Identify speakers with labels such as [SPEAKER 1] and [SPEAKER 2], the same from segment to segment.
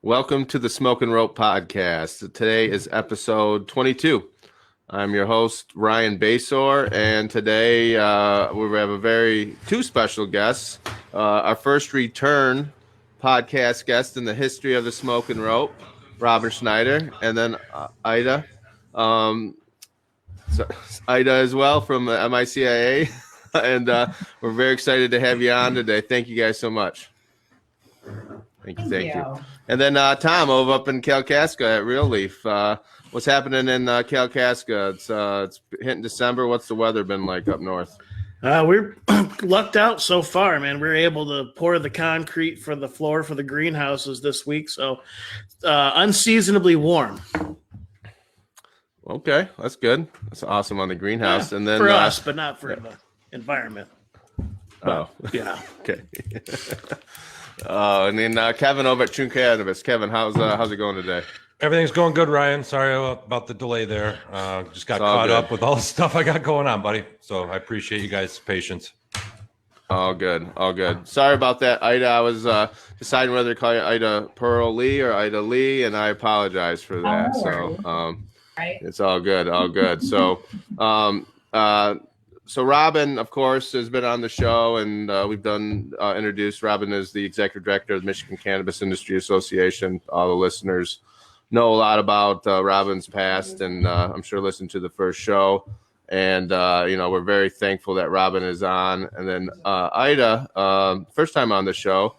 [SPEAKER 1] Welcome to the Smoke and Rope podcast. Today is episode 22. I'm your host, Ryan Basore, and today we have two special guests. Our first return podcast guest in the history of the Smoke and Rope, Robert Schneider, and then Ida. Ida as well from MICIA, and we're very excited to have you on today. Thank you guys so much. Thank you. And then Tom over up in Kalkaska at Real Leaf. What's happening in Kalkaska? It's hitting December. What's the weather been like up north?
[SPEAKER 2] We're lucked out so far, man. We're able to pour the concrete for the floor for the greenhouses this week, so unseasonably warm.
[SPEAKER 1] Okay, that's good. That's awesome on the greenhouse.
[SPEAKER 2] Yeah,
[SPEAKER 1] and then
[SPEAKER 2] for us, but not for the environment.
[SPEAKER 1] But,
[SPEAKER 2] yeah.
[SPEAKER 1] Okay. And then Kevin over at Truu Cannabis. Kevin, how's it going today?
[SPEAKER 3] Everything's going good, Ryan. Sorry about the delay there. Just got caught up with all the stuff I got going on, buddy. So I appreciate you guys' patience.
[SPEAKER 1] All good. Sorry about that, Ida. I was deciding whether to call you Ida Pearl Lee or Ida Lee, and I apologize for that.
[SPEAKER 4] Right.
[SPEAKER 1] It's all good. So, So Robin, of course, has been on the show, and we've done introduced. Robin is the executive director of the Michigan Cannabis Industry Association. All the listeners know a lot about Robin's past, and I'm sure listened to the first show. And we're very thankful that Robin is on. And then Ida, first time on the show.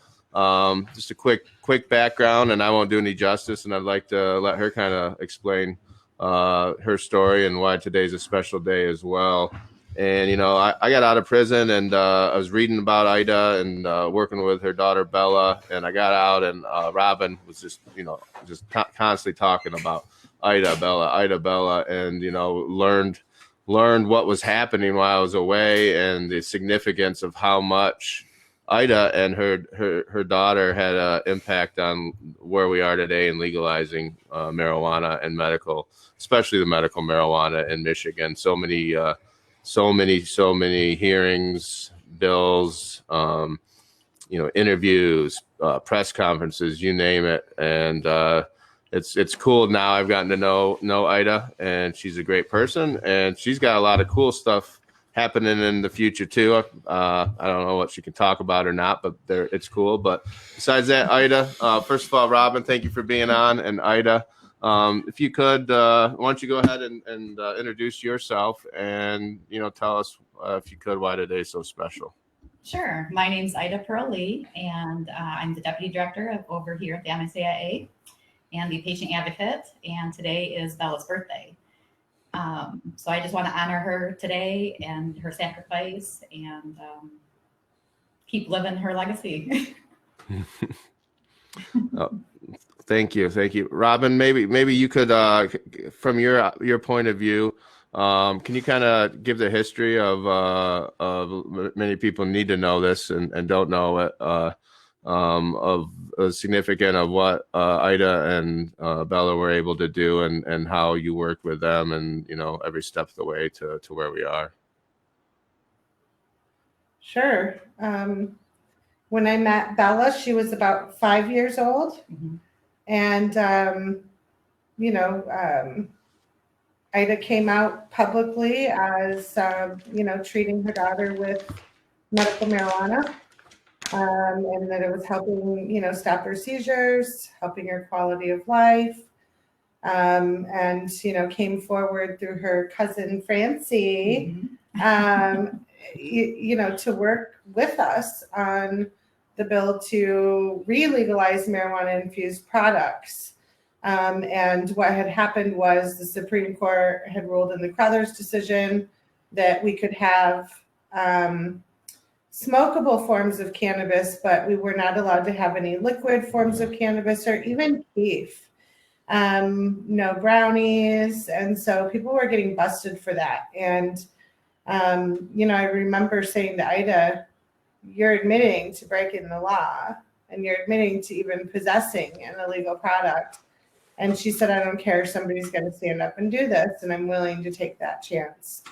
[SPEAKER 1] Just a quick background, and I won't do any justice. And I'd like to let her kind of explain her story and why today's a special day as well. And, I got out of prison, and I was reading about Ida and working with her daughter, Bella. And I got out, and Robin was just constantly talking about Ida, Bella, and, learned what was happening while I was away and the significance of how much Ida and her daughter had an impact on where we are today in legalizing marijuana and medical, especially the medical marijuana in Michigan. So many hearings, bills, interviews, press conferences, you name it. And it's cool now. I've gotten to know Ida, and she's a great person, and she's got a lot of cool stuff happening in the future too. I don't know what she can talk about or not, but it's cool. But besides that, Ida, first of all, Robin, thank you for being on. And Ida, if you could, why don't you go ahead and introduce yourself and, tell us, if you could, why today's so special.
[SPEAKER 4] Sure. My name's Ida Pearl Lee, and I'm the deputy director over here at the MICIA and the patient advocate. And today is Bella's birthday. So I just want to honor her today and her sacrifice and keep living her legacy.
[SPEAKER 1] Thank you, Robin. Maybe you could, from your point of view, can you kind of give the history of many people need to know this and don't know it, of significant of what Ida and Bella were able to do and how you worked with them and every step of the way to where we are.
[SPEAKER 5] Sure. When I met Bella, she was about 5 years old.
[SPEAKER 4] Mm-hmm.
[SPEAKER 5] And, Ida came out publicly as, treating her daughter with medical marijuana, and that it was helping, stop her seizures, helping her quality of life, and, came forward through her cousin, Francie,
[SPEAKER 4] Mm-hmm.
[SPEAKER 5] To work with us on the bill to re-legalize marijuana-infused products. And what had happened was the Supreme Court had ruled in the Crothers decision that we could have smokable forms of cannabis, but we were not allowed to have any liquid forms of cannabis or even beef. No brownies. And so people were getting busted for that. And, I remember saying to Ida, you're admitting to breaking the law and you're admitting to even possessing an illegal product. And she said, I don't care if somebody's going to stand up and do this, and I'm willing to take that chance.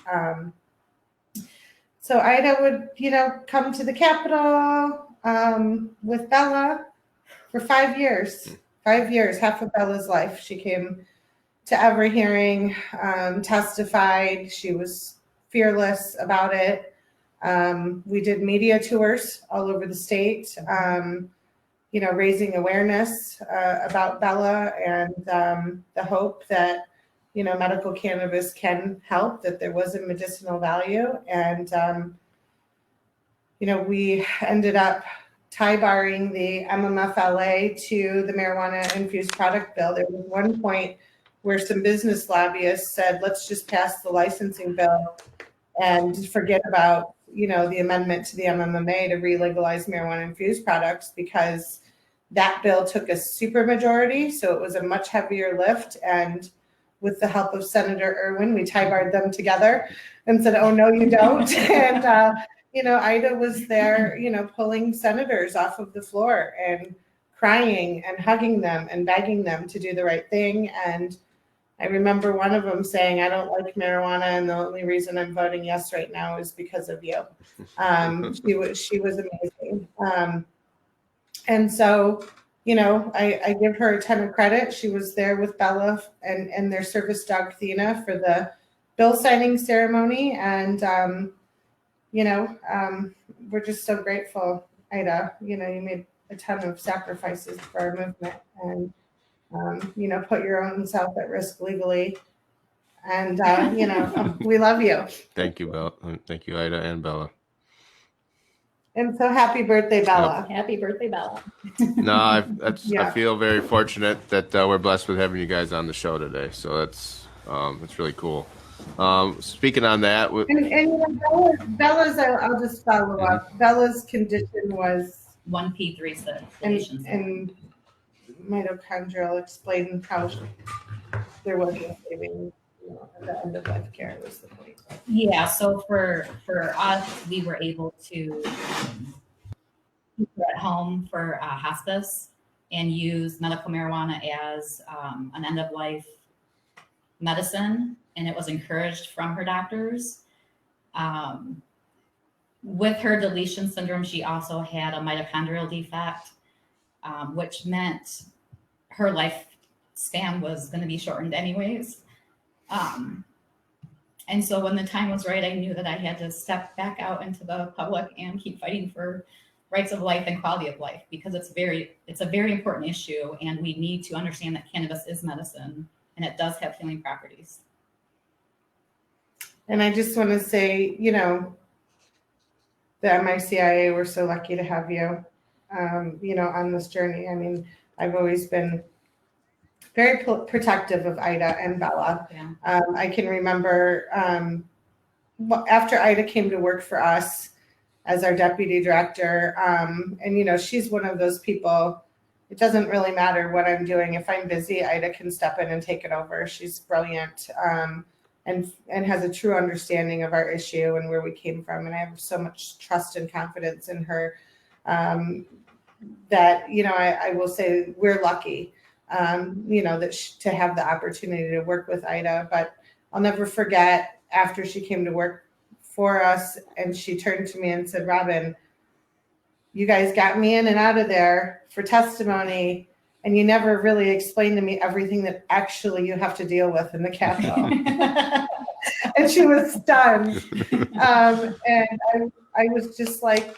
[SPEAKER 5] So Ida would, come to the Capitol with Bella for 5 years. 5 years, half of Bella's life. She came to every hearing, testified. She was fearless about it. We did media tours all over the state, raising awareness about Bella and the hope that, medical cannabis can help, that there was a medicinal value. And, we ended up tie-barring the MMFLA to the marijuana-infused product bill. There was one point where some business lobbyists said, let's just pass the licensing bill and forget about, the amendment to the MMMA to re-legalize marijuana-infused products, because that bill took a supermajority, so it was a much heavier lift. And with the help of Senator Irwin, we tie-barred them together and said, oh, no, you don't. And, Ida was there, pulling senators off of the floor and crying and hugging them and begging them to do the right thing. And I remember one of them saying, I don't like marijuana, and the only reason I'm voting yes right now is because of you. She was amazing. And so, I give her a ton of credit. She was there with Bella and their service dog, Thena, for the bill signing ceremony. And, we're just so grateful, Ida. You made a ton of sacrifices for our movement, and, put your own self at risk legally. And, we love you.
[SPEAKER 1] Thank you, Bella. Thank you, Ida and Bella.
[SPEAKER 5] And so happy birthday, Bella.
[SPEAKER 4] Happy birthday, Bella.
[SPEAKER 1] No, I
[SPEAKER 5] Yeah.
[SPEAKER 1] feel very fortunate that we're blessed with having you guys on the show today. So that's really cool. Speaking on that,
[SPEAKER 5] Bella's, I'll just follow up. Bella's condition was
[SPEAKER 4] 1P3 sedation.
[SPEAKER 5] and mitochondrial, explain how there was no saving, at the end of life care was the point.
[SPEAKER 4] Yeah, so for us, we were able to keep her at home for hospice and use medical marijuana as an end-of-life medicine, and it was encouraged from her doctors. With her deletion syndrome, she also had a mitochondrial defect, which meant her lifespan was going to be shortened anyways. And so when the time was right, I knew that I had to step back out into the public and keep fighting for rights of life and quality of life, because it's a very important issue, and we need to understand that cannabis is medicine and it does have healing properties.
[SPEAKER 5] And I just want to say, the MICIA, we're so lucky to have you, on this journey. I mean, I've always been very protective of Ida and Bella.
[SPEAKER 4] Yeah.
[SPEAKER 5] I can remember after Ida came to work for us as our deputy director, and she's one of those people, it doesn't really matter what I'm doing. If I'm busy, Ida can step in and take it over. She's brilliant, and has a true understanding of our issue and where we came from. And I have so much trust and confidence in her that, I will say we're lucky, to have the opportunity to work with Ida. But I'll never forget, after she came to work for us and she turned to me and said, Robin, you guys got me in and out of there for testimony, and you never really explained to me everything that actually you have to deal with in the Capitol. And she was stunned. And I was just like,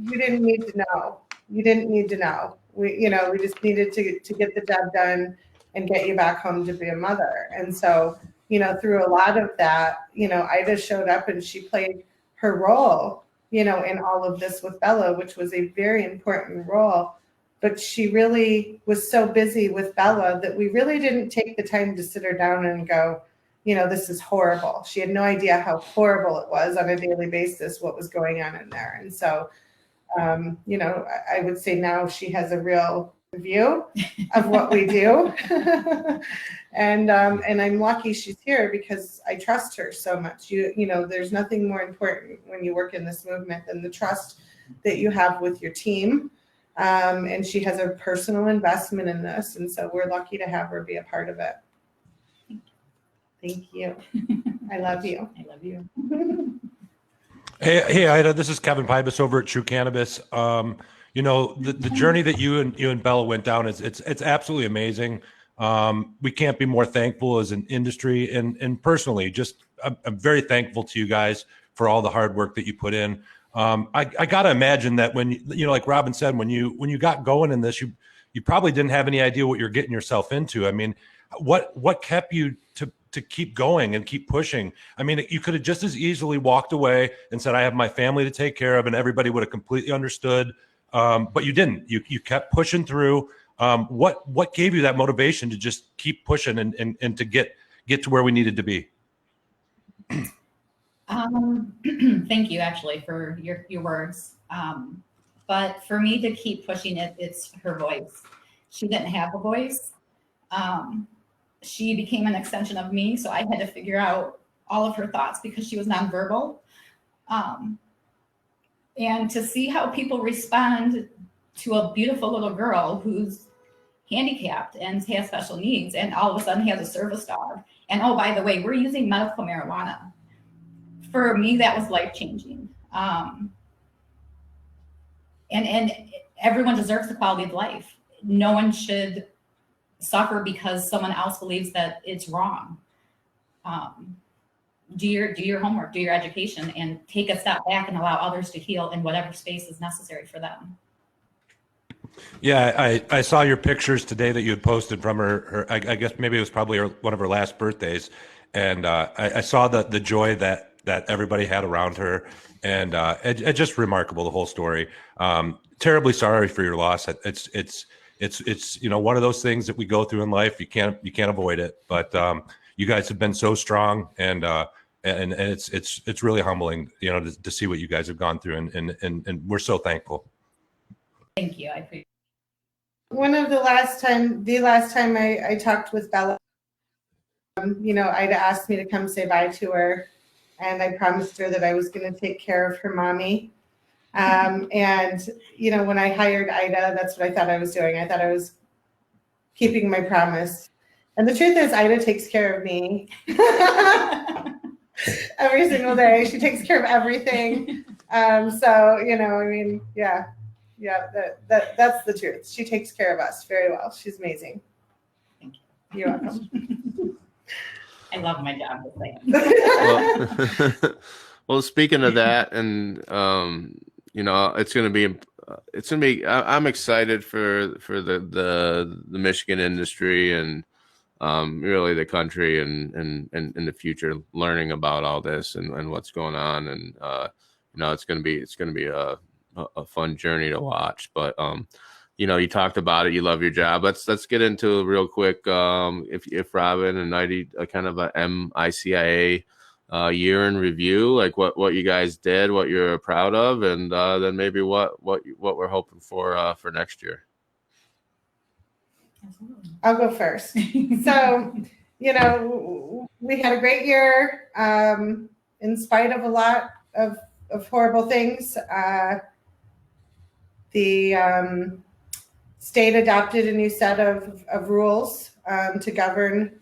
[SPEAKER 5] you didn't need to know. You didn't need to know. We just needed to get the job done and get you back home to be a mother. And so, through a lot of that, Ida showed up and she played her role, in all of this with Bella, which was a very important role. But she really was so busy with Bella that we really didn't take the time to sit her down and go, this is horrible. She had no idea how horrible it was on a daily basis, what was going on in there. And so, I would say now she has a real view of what we do. And I'm lucky she's here because I trust her so much. There's nothing more important when you work in this movement than the trust that you have with your team. And she has a personal investment in this. And so we're lucky to have her be a part of it. Thank you. I love you.
[SPEAKER 4] I love you.
[SPEAKER 3] Hey, Ida, this is Kevin Pybus over at Truu Cannabis. You know, the journey that you and Bella went down it's absolutely amazing. We can't be more thankful as an industry and personally, just I'm very thankful to you guys for all the hard work that you put in. I got to imagine that when you know, like Robin said, when you got going in this, you probably didn't have any idea what you're getting yourself into. I mean, what kept you to keep going and keep pushing? I mean, you could have just as easily walked away and said, I have my family to take care of, and everybody would have completely understood. But you didn't. You kept pushing through. What gave you that motivation to just keep pushing and to get to where we needed to be?
[SPEAKER 4] Thank you actually for your words. But for me to keep pushing it, it's her voice. She didn't have a voice. She became an extension of me. So I had to figure out all of her thoughts because she was nonverbal. And to see how people respond to a beautiful little girl who's handicapped and has special needs and all of a sudden has a service dog. And oh, by the way, we're using medical marijuana. For me, that was life-changing. And everyone deserves the quality of life. No one should suffer because someone else believes that it's wrong. Do your homework, do your education, and take a step back and allow others to heal in whatever space is necessary for them.
[SPEAKER 3] Yeah, I saw your pictures today that you had posted from her I guess maybe it was probably one of her last birthdays. And I saw the joy that everybody had around her, and it's just remarkable, the whole story. Terribly sorry for your loss. It's you know, one of those things that we go through in life. You can't avoid it. But you guys have been so strong, and it's really humbling, you know, to see what you guys have gone through, and we're so thankful.
[SPEAKER 4] Thank you. I appreciate.
[SPEAKER 5] The last time I talked with Bella, you know, Ida asked me to come say bye to her, and I promised her that I was going to take care of her mommy. And, you know, when I hired Ida, that's what I thought I was doing. I thought I was keeping my promise. And the truth is, Ida takes care of me every single day. She takes care of everything. So, you know, I mean, yeah, that's the truth. She takes care of us very well. She's amazing.
[SPEAKER 4] Thank you.
[SPEAKER 5] You're welcome. I
[SPEAKER 4] love my job.
[SPEAKER 1] Well, speaking of that, and you know, it's gonna be. I'm excited for the Michigan industry and really the country and in the future, learning about all this and what's going on, and you know, it's gonna be a fun journey to watch. But you know, you talked about it. You love your job. Let's get into real quick. If Robin and Nighty kind of a MICIA year in review, like what you guys did, what you're proud of, and then maybe what we're hoping for next year.
[SPEAKER 5] I'll go first. So, you know, we had a great year in spite of a lot of horrible things. The state adopted a new set of rules to govern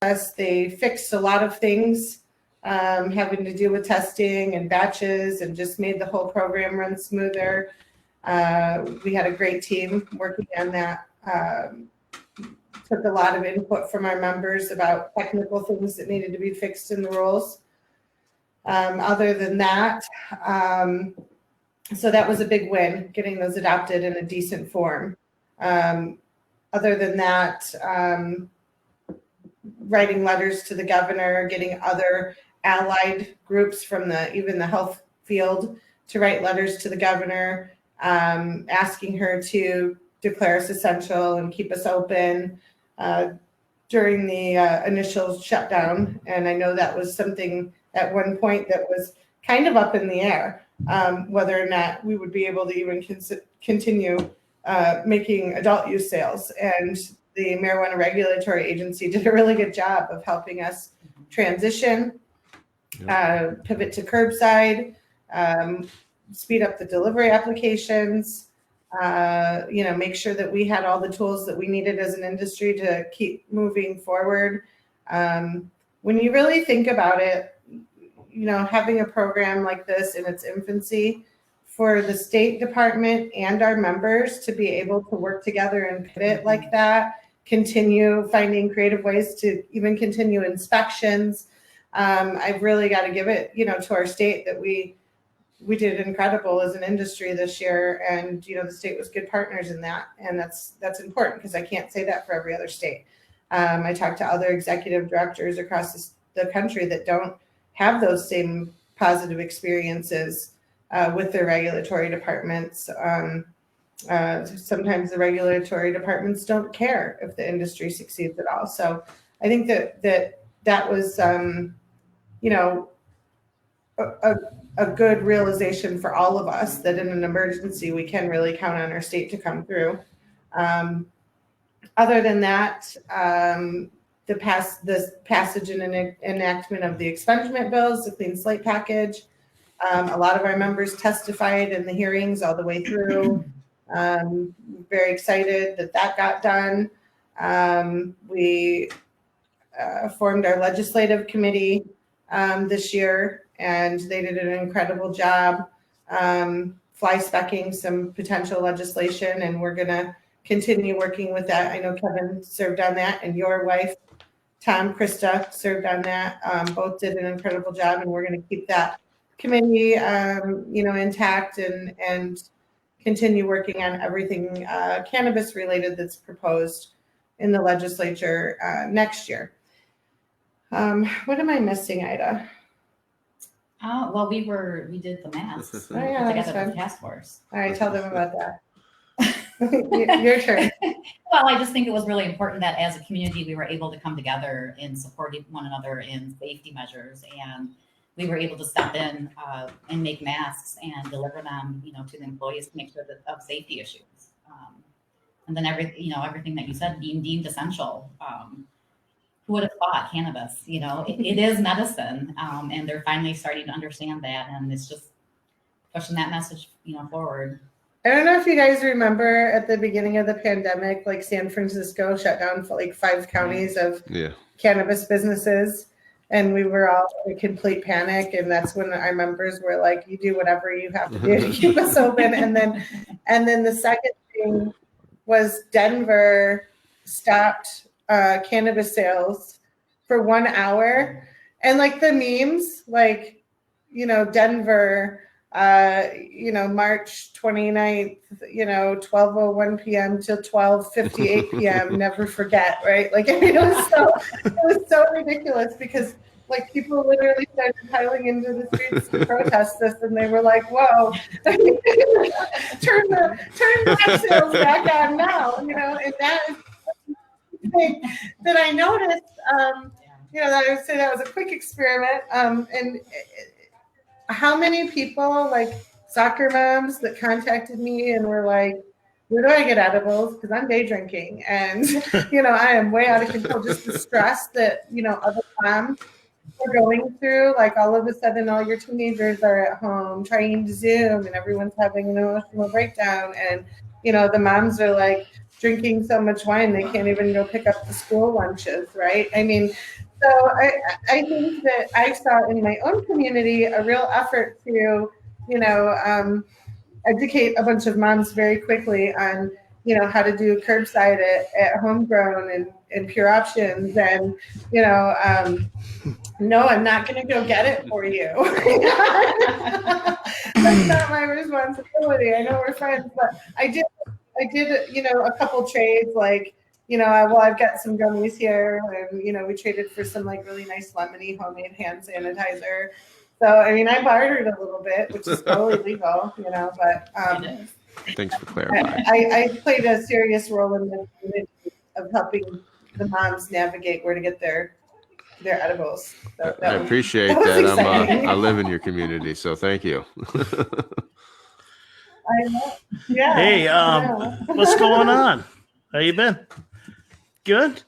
[SPEAKER 5] us. They fixed a lot of things having to do with testing and batches, and just made the whole program run smoother. We had a great team working on that. Took a lot of input from our members about technical things that needed to be fixed in the rules. Other than that, so that was a big win, getting those adopted in a decent form. Other than that, writing letters to the governor, getting other allied groups from even the health field to write letters to the governor, asking her to declare us essential and keep us open during the initial shutdown. And I know that was something at one point that was kind of up in the air, whether or not we would be able to even continue making adult use sales. And the Marijuana Regulatory Agency did a really good job of helping us transition, pivot to curbside, speed up the delivery applications, you know, make sure that we had all the tools that we needed as an industry to keep moving forward. When you really think about it, having a program like this in its infancy, for the State Department and our members to be able to work together and pivot like that, continue finding creative ways to even continue inspections. I've really got to give it, to our state that we did incredible as an industry this year, and the state was good partners in that, and that's important because I can't say that for every other state. I talked to other executive directors across the country that don't have those same positive experiences with their regulatory departments. Sometimes the regulatory departments don't care if the industry succeeds at all. So I think that was, a good realization for all of us that in an emergency, we can really count on our state to come through. Other than that, the passage and enactment of the expungement bills, the clean slate package. A lot of our members testified in the hearings all the way through. Very excited that got done. We formed our legislative committee this year, and they did an incredible job fly-specking some potential legislation, and we're going to continue working with that. I know Kevin served on that, and your wife, Krista, served on that. Both did an incredible job, and we're going to keep that committee, intact and continue working on everything cannabis related that's proposed in the legislature next year. What am I missing, Ida?
[SPEAKER 4] Well, we did the masks.
[SPEAKER 5] Oh, yeah, that's
[SPEAKER 4] together
[SPEAKER 5] fun.
[SPEAKER 4] the task force.
[SPEAKER 5] All right, tell them about that. Your turn.
[SPEAKER 4] Well, I just think it was really important that as a community, we were able to come together and support one another in safety measures. And we were able to step in and make masks and deliver them, to the employees to make sure that of safety issues. And then everything that you said being deemed essential. Who would have thought cannabis? It is medicine, and they're finally starting to understand that, and it's just pushing that message, forward.
[SPEAKER 5] I don't know if you guys remember at the beginning of the pandemic, like San Francisco shut down for like 5 counties of cannabis businesses. And we were all in complete panic. And that's when our members were like, you do whatever you have to do to keep us open. And then the second thing was Denver stopped cannabis sales for 1 hour. And like the memes, like, Denver, March 29th, 12:01 p.m. till 12:58 p.m. Never forget, right? Like, it was so ridiculous because like people literally started piling into the streets to protest this, and they were like, "Whoa, turn the sales back on now," and that is the thing that I noticed. That I would say that was a quick experiment, and. How many people, like soccer moms, that contacted me and were like, where do I get edibles? Because I'm day drinking. And, I am way out of control. Just the stress that, other moms are going through. Like all of a sudden, all your teenagers are at home trying to Zoom and everyone's having an emotional breakdown. And, the moms are like drinking so much wine, they can't even go pick up the school lunches, right? I mean, so I think that I saw in my own community a real effort to, educate a bunch of moms very quickly on, how to do curbside at homegrown and pure options. And, no, I'm not going to go get it for you. That's not my responsibility. I know we're friends, but I did, a couple trades, like, I've got some gummies here, and, we traded for some like really nice lemony homemade hand sanitizer. So, I mean, I bartered a little bit, which is totally legal, but
[SPEAKER 1] Thanks for clarifying.
[SPEAKER 5] I played a serious role in the community of helping the moms navigate where to get their edibles. So
[SPEAKER 1] I appreciate that. I live in your community, so thank you.
[SPEAKER 5] I know. Yeah.
[SPEAKER 2] Hey, what's going on? How you been? Good.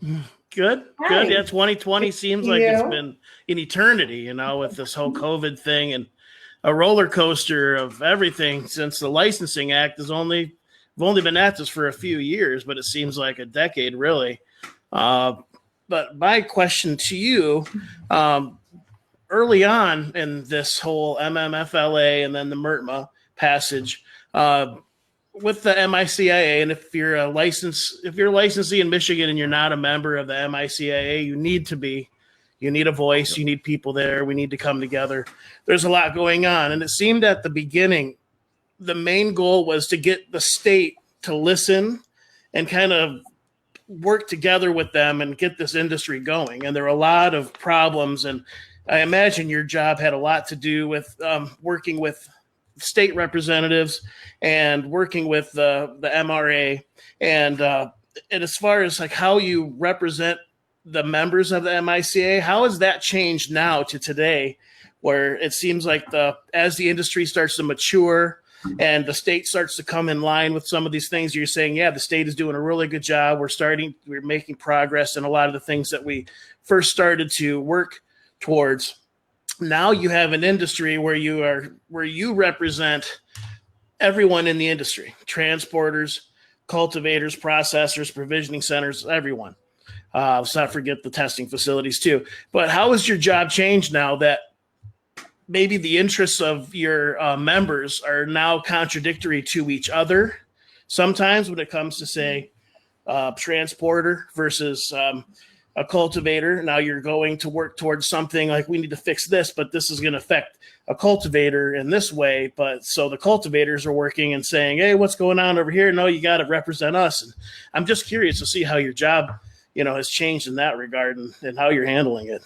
[SPEAKER 5] Hi.
[SPEAKER 2] Yeah, 2020 seems like it's been an eternity, with this whole COVID thing and a roller coaster of everything since the Licensing Act we've only been at this for a few years, but it seems like a decade, really. But my question to you, early on in this whole MMFLA and then the MRTMA passage, with the MICIA, and if you're licensee in Michigan and you're not a member of the MICIA, you need to be. You need a voice. You need people there. We need to come together. There's a lot going on. And it seemed at the beginning, the main goal was to get the state to listen and kind of work together with them and get this industry going. And there are a lot of problems. And I imagine your job had a lot to do with working with state representatives and working with the MRA. And as far as like how you represent the members of the MICA, how has that changed now to today, where it seems like as the industry starts to mature and the state starts to come in line with some of these things, you're saying, yeah, the state is doing a really good job. We're making progress in a lot of the things that we first started to work towards. Now you have an industry where you represent everyone in the industry: transporters, cultivators, processors, provisioning centers, everyone. Let's not forget the testing facilities too. But how has your job changed now that maybe the interests of your members are now contradictory to each other? Sometimes when it comes to, say, transporter versus a cultivator, now you're going to work towards something like, we need to fix this, but this is going to affect a cultivator in this way. But so the cultivators are working and saying, hey, what's going on over here? No, you got to represent us. And I'm just curious to see how your job has changed in that regard and how you're handling it.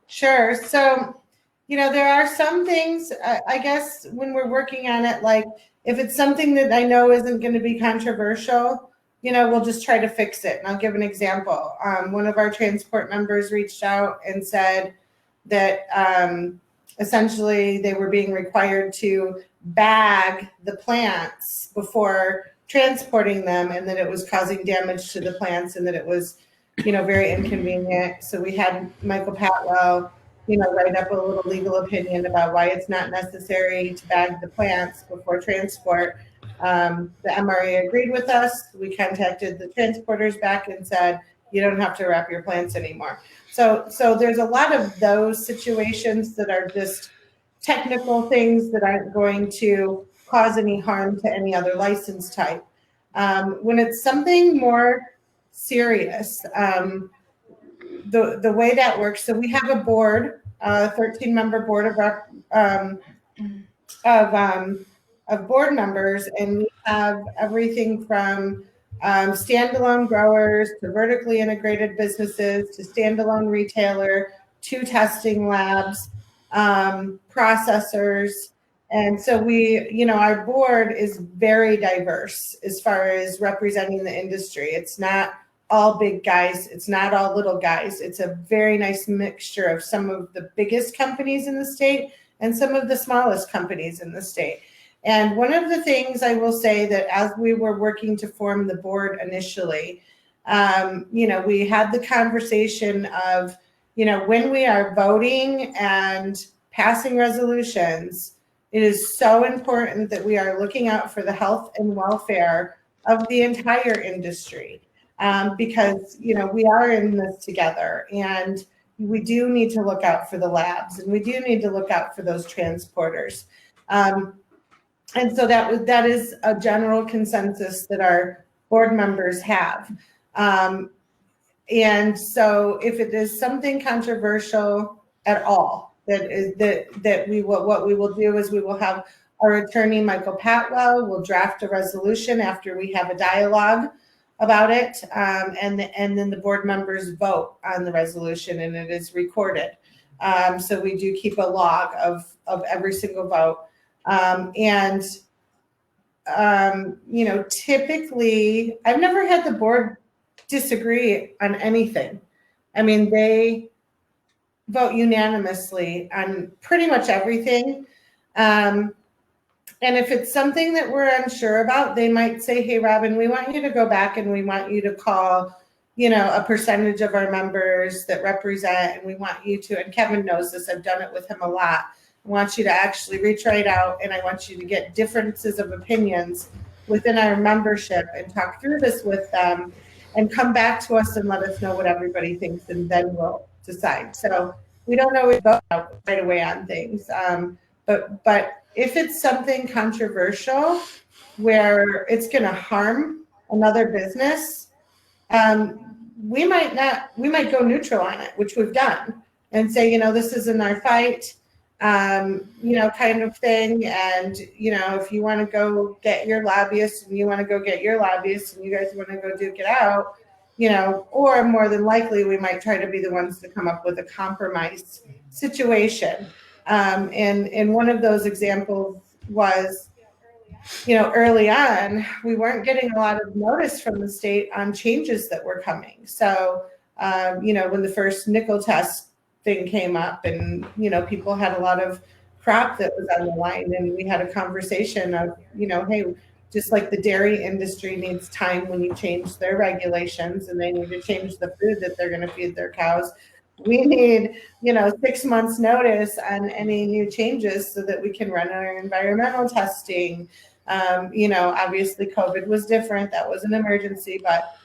[SPEAKER 5] Sure. So, there are some things, I guess, when we're working on it, like if it's something that I know isn't going to be controversial, we'll just try to fix it. And I'll give an example. One of our transport members reached out and said that essentially they were being required to bag the plants before transporting them, and that it was causing damage to the plants, and that it was, very inconvenient. So we had Michael Patwell, write up a little legal opinion about why it's not necessary to bag the plants before transport. The MRA agreed with us. We contacted the transporters back and said, you don't have to wrap your plants anymore. So there's a lot of those situations that are just technical things that aren't going to cause any harm to any other license type. When it's something more serious, the way that works, so we have a board, a 13-member board of board members, and we have everything from standalone growers to vertically integrated businesses to standalone retailer to testing labs, processors. And so our board is very diverse as far as representing the industry. It's not all big guys. It's not all little guys. It's a very nice mixture of some of the biggest companies in the state and some of the smallest companies in the state. And one of the things I will say that as we were working to form the board initially, we had the conversation of, when we are voting and passing resolutions, it is so important that we are looking out for the health and welfare of the entire industry, because, we are in this together, and we do need to look out for the labs, and we do need to look out for those transporters. And so that is a general consensus that our board members have. And so if it is something controversial at all, what we will do is we will have our attorney, Michael Patwell, will draft a resolution after we have a dialogue about it. And then the board members vote on the resolution, and it is recorded. So we do keep a log of every single vote. Typically, I've never had the board disagree on anything. I mean, they vote unanimously on pretty much everything. And if it's something that we're unsure about, they might say, hey, Robin, we want you to go back and we want you to call, a percentage of our members that represent, and we want you to, and Kevin knows this, I've done it with him a lot. I want you to actually reach right out, and I want you to get differences of opinions within our membership and talk through this with them and come back to us and let us know what everybody thinks, and then we'll decide. So we don't always vote out right away on things. But if it's something controversial where it's going to harm another business, we might go neutral on it, which we've done, and say, this isn't our fight, kind of thing. And, if you want to go get your lobbyists and you want to go get your lobbyists and you guys want to go duke it out, or more than likely, we might try to be the ones to come up with a compromise situation. And one of those examples was, early on, we weren't getting a lot of notice from the state on changes that were coming. So, when the first nickel test thing came up and, people had a lot of crop that was on the line, and we had a conversation of, hey, just like the dairy industry needs time when you change their regulations and they need to change the food that they're going to feed their cows, we need, 6 months notice on any new changes so that we can run our environmental testing. Obviously COVID was different. That was an emergency, but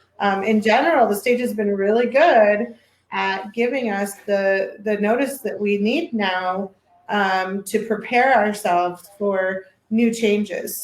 [SPEAKER 5] in general, the state has been really good at giving us the notice that we need now to prepare ourselves for new changes.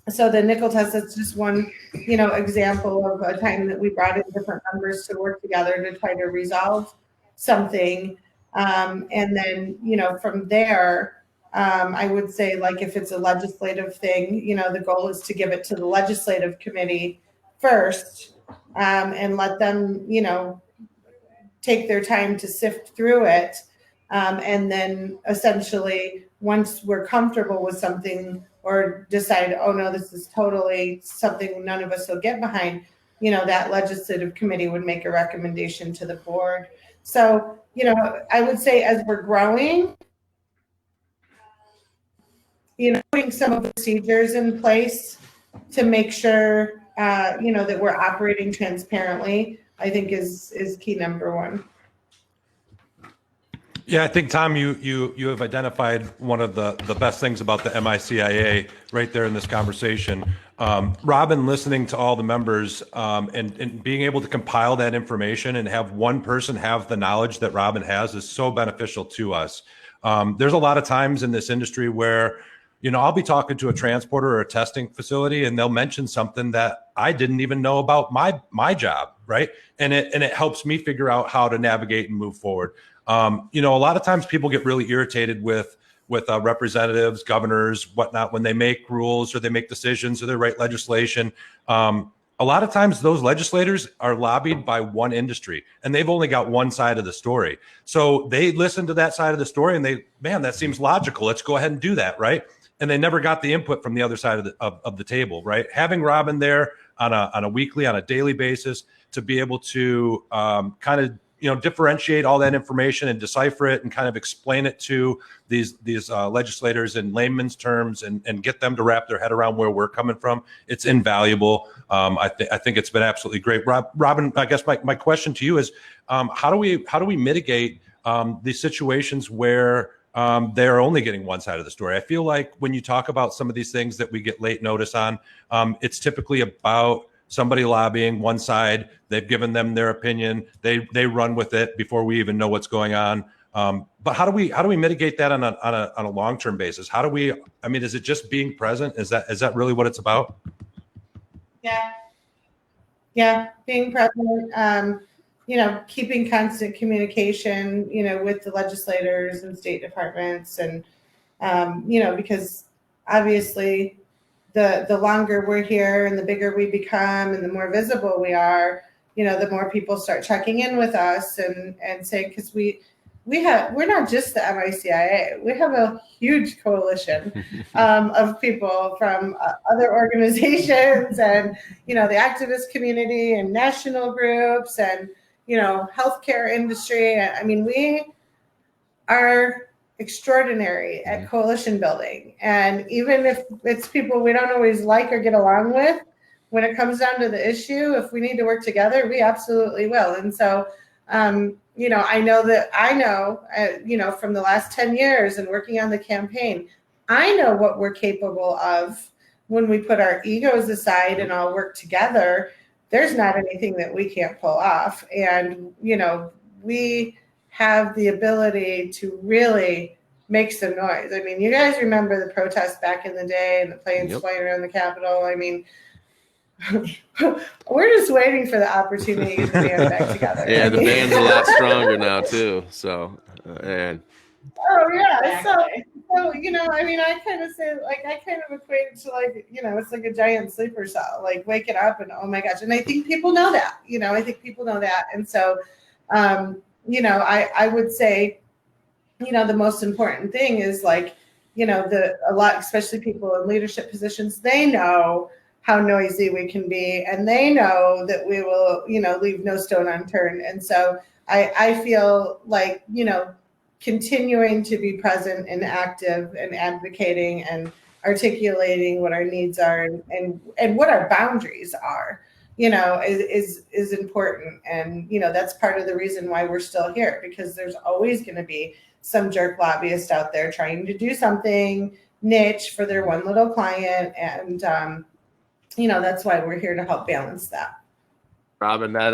[SPEAKER 5] So the nickel test, that's just one, example of a time that we brought in different members to work together to try to resolve something. And then, from there, I would say, like, if it's a legislative thing, the goal is to give it to the legislative committee first, and let them, take their time to sift through it. And then essentially, once we're comfortable with something or decide, oh no, this is totally something none of us will get behind, that legislative committee would make a recommendation to the board. So, I would say as we're growing, putting some of the procedures in place to make sure, that we're operating transparently, I think is key number one.
[SPEAKER 3] Yeah, I think, Tom, you have identified one of the best things about the MICIA right there in this conversation. Robin, listening to all the members and being able to compile that information and have one person have the knowledge that Robin has is so beneficial to us. There's a lot of times in this industry where, I'll be talking to a transporter or a testing facility and they'll mention something that I didn't even know about my job, right? And it helps me figure out how to navigate and move forward. A lot of times people get really irritated with representatives, governors, whatnot, when they make rules or they make decisions or they write legislation. A lot of times those legislators are lobbied by one industry and they've only got one side of the story. So they listen to that side of the story and that seems logical. Let's go ahead and do that, right? And they never got the input from the other side of the table, right? Having Robin there on a weekly, on a daily basis to be able to kind of differentiate all that information and decipher it and kind of explain it to these legislators in layman's terms and get them to wrap their head around where we're coming from. It's invaluable. I think it's been absolutely great. Robin, I guess my question to you is, how do we mitigate these situations where they're only getting one side of the story? I feel like when you talk about some of these things that we get late notice on, it's typically about somebody lobbying one side. They've given them their opinion. They run with it before we even know what's going on. But how do we mitigate that on a long-term basis? Is it just being present? Is that really what it's about?
[SPEAKER 5] Yeah. Being present, keeping constant communication, with the legislators and state departments and, because obviously the longer we're here and the bigger we become and the more visible we are, the more people start checking in with us and saying, because we're not just the MICIA, we have a huge coalition of people from other organizations and, the activist community and national groups and, healthcare industry. I mean, we are extraordinary at coalition building. And even if it's people we don't always like or get along with, when it comes down to the issue, if we need to work together, we absolutely will. And so, I know from the last 10 years and working on the campaign, I know what we're capable of when we put our egos aside and all work together there's not anything that we can't pull off. And, we have the ability to really make some noise. I mean, you guys remember the protests back in the day and the planes flying around the Capitol. I mean, we're just waiting for the opportunity to get the band back together.
[SPEAKER 1] Yeah, the band's a lot stronger now too. So, and
[SPEAKER 5] oh yeah,
[SPEAKER 4] Exactly.
[SPEAKER 5] so I mean, I kind of say I kind of equate it to it's like a giant sleeper cell, like waking up and oh my gosh, and I think people know that. And so, I would say, the most important thing is especially people in leadership positions, they know how noisy we can be, and they know that we will, leave no stone unturned. And so I feel like, continuing to be present and active and advocating and articulating what our needs are and what our boundaries are, is important. And, that's part of the reason why we're still here, because there's always going to be some jerk lobbyist out there trying to do something niche for their one little client. And, that's why we're here to help balance that.
[SPEAKER 1] Robin, that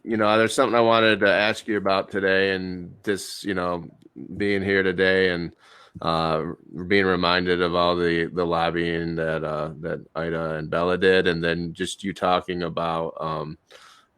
[SPEAKER 1] there's something I wanted to ask you about today, and this, being here today and being reminded of all the lobbying that Ida and Bella did, and then just you talking about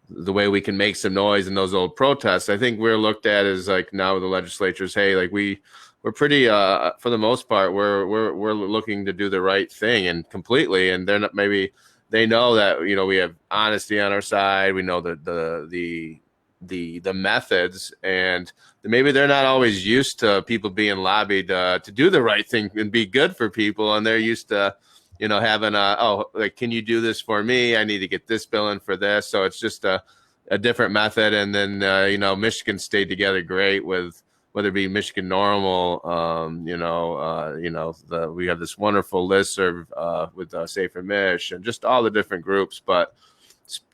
[SPEAKER 1] the way we can make some noise in those old protests. I think we're looked at as now the legislatures, hey, we're pretty for the most part we're looking to do the right thing and completely, and they're not, maybe they know that we have honesty on our side, we know that the methods, and maybe they're not always used to people being lobbied to do the right thing and be good for people, and they're used to having can you do this for me, I need to get this bill in for this. So it's just a different method. And then Michigan stayed together great with whether it be Michigan Normal, we have this wonderful listserv with Safer Mich and just all the different groups. But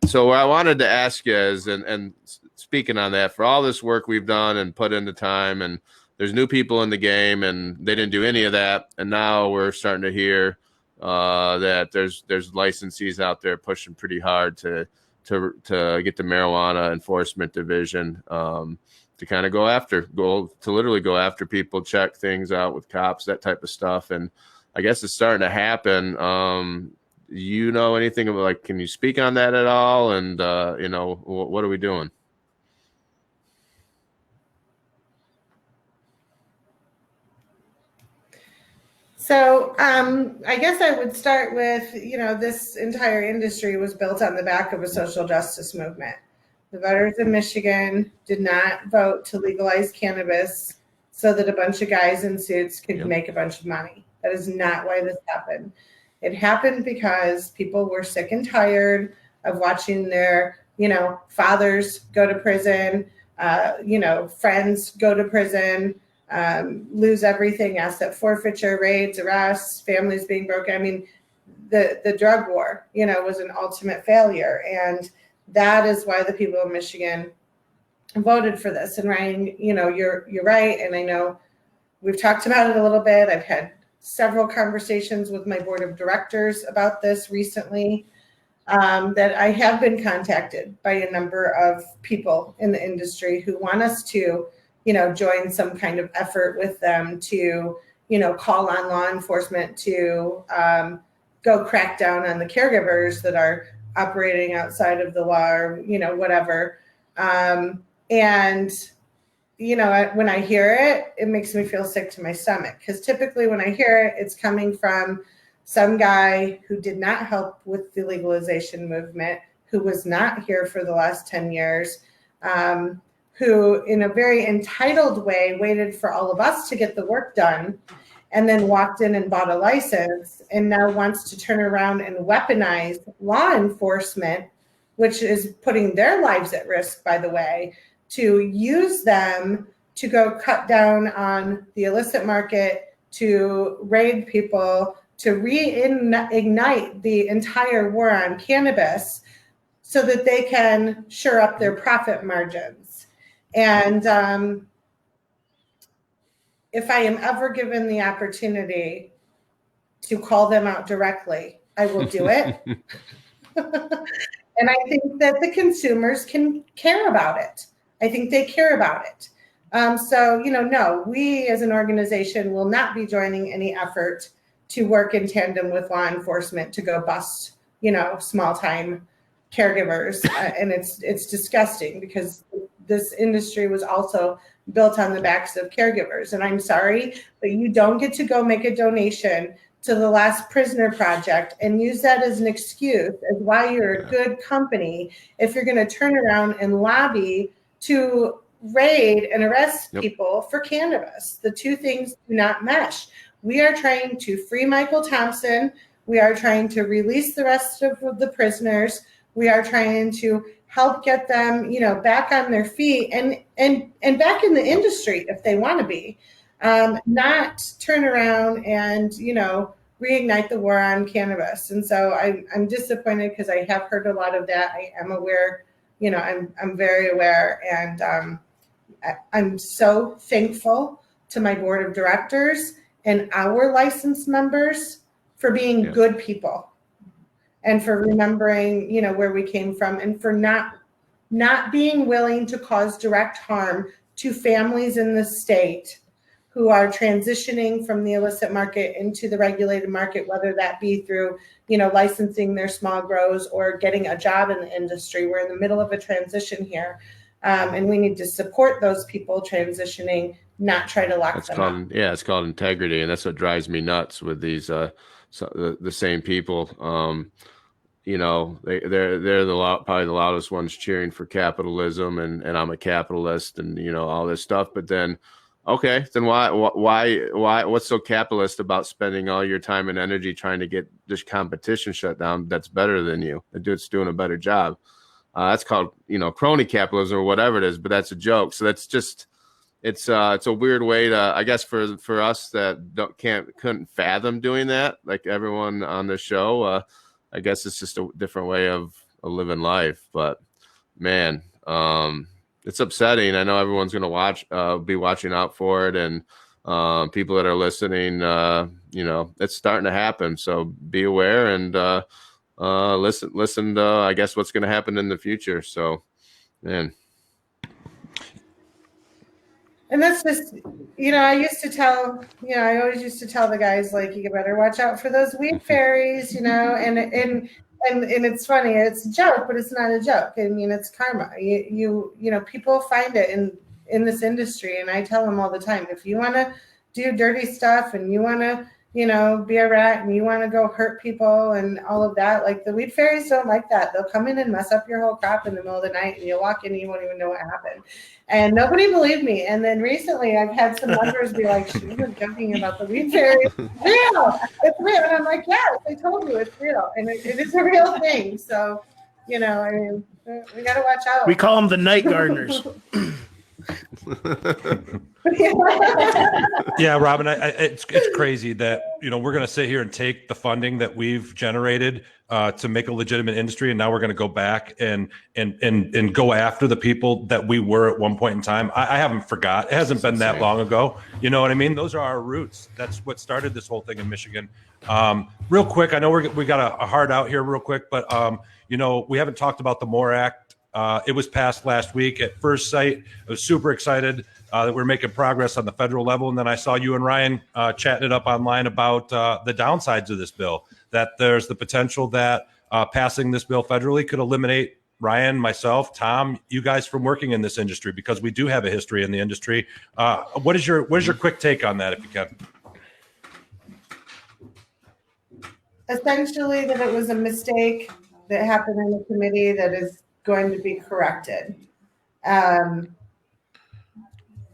[SPEAKER 1] so what I wanted to ask you is, and speaking on that, for all this work we've done and put into time, and there's new people in the game and they didn't do any of that, and now we're starting to hear that there's licensees out there pushing pretty hard to get the marijuana enforcement division to kind of literally go after people, check things out with cops, that type of stuff. And I guess it's starting to happen. Anything about can you speak on that at all? And what are we doing?
[SPEAKER 5] So I guess I would start with, this entire industry was built on the back of a social justice movement. The voters in Michigan did not vote to legalize cannabis so that a bunch of guys in suits could make a bunch of money. That is not why this happened. It happened because people were sick and tired of watching their, fathers go to prison, friends go to prison, lose everything, asset forfeiture, raids, arrests, families being broken. I mean, the drug war, was an ultimate failure. And that is why the people of Michigan voted for this. And Ryan, you're right. And I know we've talked about it a little bit. I've had several conversations with my board of directors about this recently, that I have been contacted by a number of people in the industry who want us to join some kind of effort with them to, call on law enforcement to go crack down on the caregivers that are operating outside of the law or, whatever. And, when I hear it, it makes me feel sick to my stomach, because typically when I hear it, it's coming from some guy who did not help with the legalization movement, who was not here for the last 10 years, who in a very entitled way waited for all of us to get the work done and then walked in and bought a license and now wants to turn around and weaponize law enforcement, which is putting their lives at risk, by the way, to use them to go cut down on the illicit market, to raid people, to reignite the entire war on cannabis so that they can shore up their profit margins. And if I am ever given the opportunity to call them out directly, I will do it. And I think that the consumers can care about it. I think they care about it. So, no, we as an organization will not be joining any effort to work in tandem with law enforcement to go bust, small time caregivers. And it's disgusting because this industry was also built on the backs of caregivers. And I'm sorry, but you don't get to go make a donation to the Last Prisoner Project and use that as an excuse as why you're a good company if you're going to turn around and lobby to raid and arrest people for cannabis. The two things do not mesh. We are trying to free Michael Thompson. We are trying to release the rest of the prisoners. We are trying to help get them, back on their feet and back in the industry if they want to be. Not turn around and, reignite the war on cannabis. And so I'm disappointed because I have heard a lot of that. I am aware, I'm very aware. And I'm so thankful to my board of directors and our licensed members for being good people and for remembering, where we came from and for not being willing to cause direct harm to families in the state who are transitioning from the illicit market into the regulated market, whether that be through, licensing their small grows or getting a job in the industry. We're in the middle of a transition here. And we need to support those people transitioning, not try to lock them up.
[SPEAKER 1] Yeah, it's called integrity. And that's what drives me nuts with these, the same people. They're probably the loudest ones cheering for capitalism and I'm a capitalist and, all this stuff. But then, okay, then why, what's so capitalist about spending all your time and energy trying to get this competition shut down that's better than you? It's doing a better job. That's called, crony capitalism or whatever it is, but that's a joke. So that's just, it's a weird way to, I guess for us that couldn't fathom doing that, like everyone on the show, I guess it's just a different way of living life. But man, it's upsetting. I know everyone's going to be watching out for it, and people that are listening, it's starting to happen. So be aware and listen to, I guess, what's going to happen in the future. So, man.
[SPEAKER 5] And that's just, I always used to tell the guys, like, you better watch out for those weed fairies, and it's funny, it's a joke, but it's not a joke. I mean, it's karma. People find it in this industry. And I tell them all the time, if you want to do dirty stuff and you want to, be a rat and you want to go hurt people and all of that, like the weed fairies don't like that. They'll come in and mess up your whole crop in the middle of the night and you'll walk in and you won't even know what happened. And nobody believed me. And then recently I've had some members be like, she was joking about the weed fairies. It's real. It's real. And I'm like, yes, I told you it's real. And it is a real thing. So, we got to watch out.
[SPEAKER 2] We call them the night gardeners.
[SPEAKER 3] Yeah, Robin, it's crazy that we're going to sit here and take the funding that we've generated to make a legitimate industry, and now we're going to go back and go after the people that we were at one point in time. I haven't forgot. It hasn't been that long ago. You know what I mean? Those are our roots. That's what started this whole thing in Michigan. Real quick, I know we got a hard out here real quick, but we haven't talked about the MORE Act. It was passed last week. At first sight, I was super excited that we're making progress on the federal level. And then I saw you and Ryan chatting it up online about the downsides of this bill, that there's the potential that passing this bill federally could eliminate Ryan, myself, Tom, you guys from working in this industry, because we do have a history in the industry. What is your quick take on that, if you can?
[SPEAKER 5] Essentially, that it was a mistake that happened in the committee that is going to be corrected.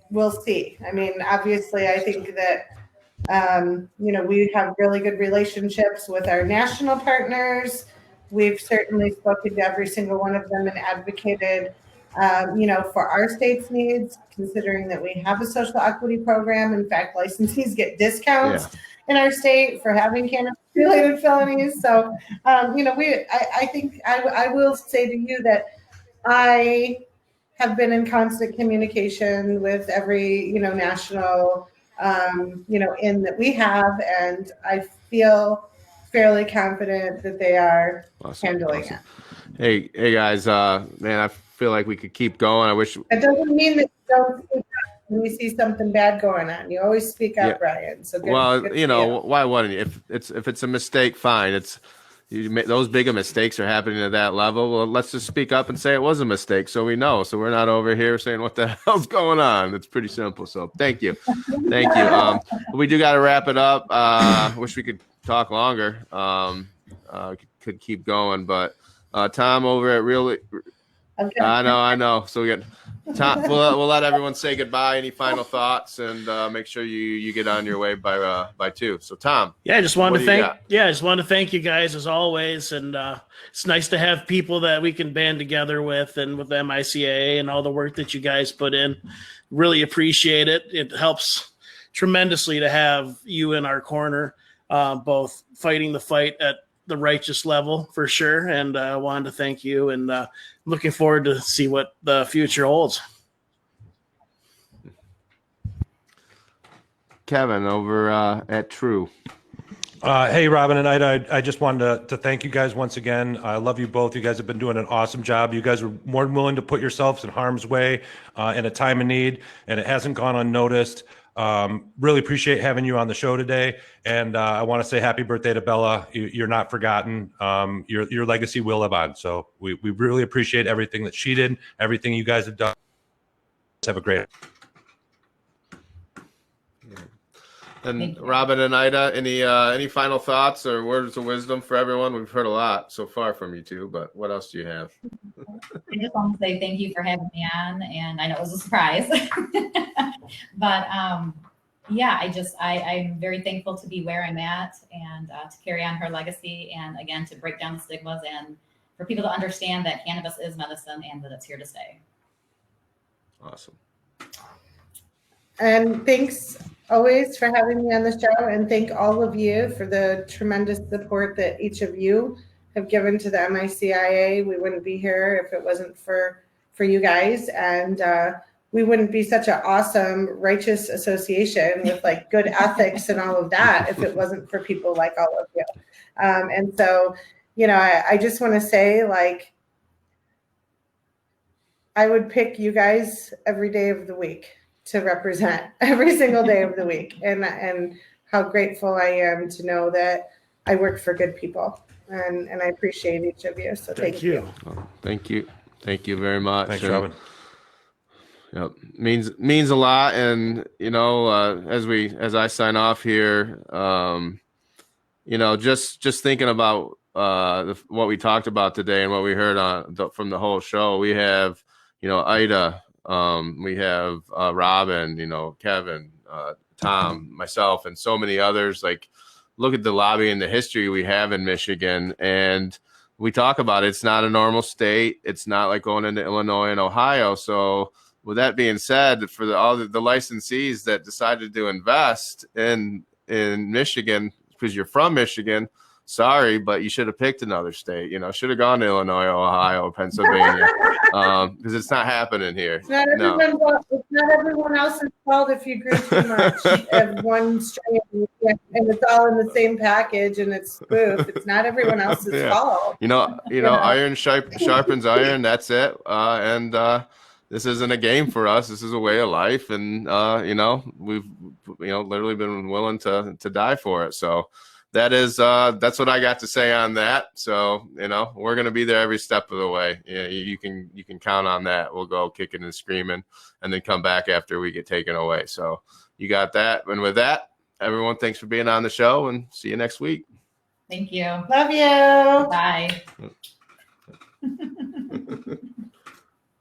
[SPEAKER 5] We'll see. I mean, obviously, I think that, we have really good relationships with our national partners. We've certainly spoken to every single one of them and advocated, for our state's needs, considering that we have a social equity program. In fact, licensees get discounts in our state for having cannabis-related felonies. So, I think I will say to you that I have been in constant communication with every, national, in that we have, and I feel fairly confident that they are handling it.
[SPEAKER 1] Hey guys, man, I feel like we could keep going. I wish.
[SPEAKER 5] That doesn't mean that you don't speak up when you see something bad going on. You always speak
[SPEAKER 1] Yeah.
[SPEAKER 5] up, Ryan. So good,
[SPEAKER 1] Well,
[SPEAKER 5] good
[SPEAKER 1] you
[SPEAKER 5] for
[SPEAKER 1] know, why wouldn't you? If it's a mistake, fine. Those bigger mistakes are happening at that level. Well, let's just speak up and say it was a mistake, so we know. So we're not over here saying what the hell's going on. It's pretty simple. So thank you. We do got to wrap it up. Wish we could talk longer. Could keep going, but Tom over at Really.
[SPEAKER 5] Okay.
[SPEAKER 1] I know. So we got Tom. We'll let everyone say goodbye. Any final thoughts, and make sure you get on your way by 2. So Tom.
[SPEAKER 2] Yeah, I just wanted to
[SPEAKER 1] what do you
[SPEAKER 2] thank.
[SPEAKER 1] got?
[SPEAKER 2] Yeah, I just want to thank you guys as always, and it's nice to have people that we can band together with, and with MICAA and all the work that you guys put in. Really appreciate it. It helps tremendously to have you in our corner, both fighting the fight at the righteous level for sure. And I wanted to thank you, and looking forward to see what the future holds.
[SPEAKER 1] Kevin over at Truu.
[SPEAKER 3] Hey, Robin and Ida, I just wanted to thank you guys once again. I love you both. You guys have been doing an awesome job. You guys are more than willing to put yourselves in harm's way in a time of need, and it hasn't gone unnoticed. Really appreciate having you on the show today. And I want to say happy birthday to Bella. You're not forgotten. Your legacy will live on. So we really appreciate everything that she did, everything you guys have done. Have a great.
[SPEAKER 1] And Robin and Ida, any final thoughts or words of wisdom for everyone? We've heard a lot so far from you two, but what else do you have?
[SPEAKER 4] I just want to say thank you for having me on, and I know it was a surprise, but yeah, I'm very thankful to be where I'm at, and to carry on her legacy, and again to break down the stigmas, and for people to understand that cannabis is medicine and that it's here to stay.
[SPEAKER 1] Awesome.
[SPEAKER 5] And thanks always for having me on the show, and thank all of you for the tremendous support that each of you have given to the MICIA. We wouldn't be here if it wasn't for you guys, and we wouldn't be such an awesome, righteous association with like good ethics and all of that if it wasn't for people like all of you. And so, you know, I just want to say, like, I would pick you guys every day of the week to represent every single day of the week, and how grateful I am to know that I work for good people, and I appreciate each of you. So thank you.
[SPEAKER 1] Oh, thank you very much.
[SPEAKER 3] Thanks, Robin.
[SPEAKER 1] Yep, means a lot. And you know, as I sign off here, you know, just thinking about what we talked about today and what we heard from the whole show. We have, you know, Ida. We have Robin, you know, Kevin, Tom, myself, and so many others. Like, look at the lobby and the history we have in Michigan. And we talk about it. It's not a normal state. It's not like going into Illinois and Ohio. So with that being said, for all the licensees that decided to invest in Michigan, because you're from Michigan, sorry, but you should have picked another state. You know, should have gone to Illinois, Ohio, Pennsylvania, because it's not happening here.
[SPEAKER 5] It's not everyone else's fault if you grew too much of one strain, and it's all in the same package and it's spoof. It's not everyone else's fault.
[SPEAKER 1] You know, iron sharpens iron. That's it. This isn't a game for us. This is a way of life, and you know, we've literally been willing to die for it. So that's what I got to say on that. So, you know, we're going to be there every step of the way. You can count on that. We'll go kicking and screaming and then come back after we get taken away. So you got that. And with that, everyone, thanks for being on the show, and see you next week.
[SPEAKER 4] Thank you.
[SPEAKER 5] Love you.
[SPEAKER 4] Bye.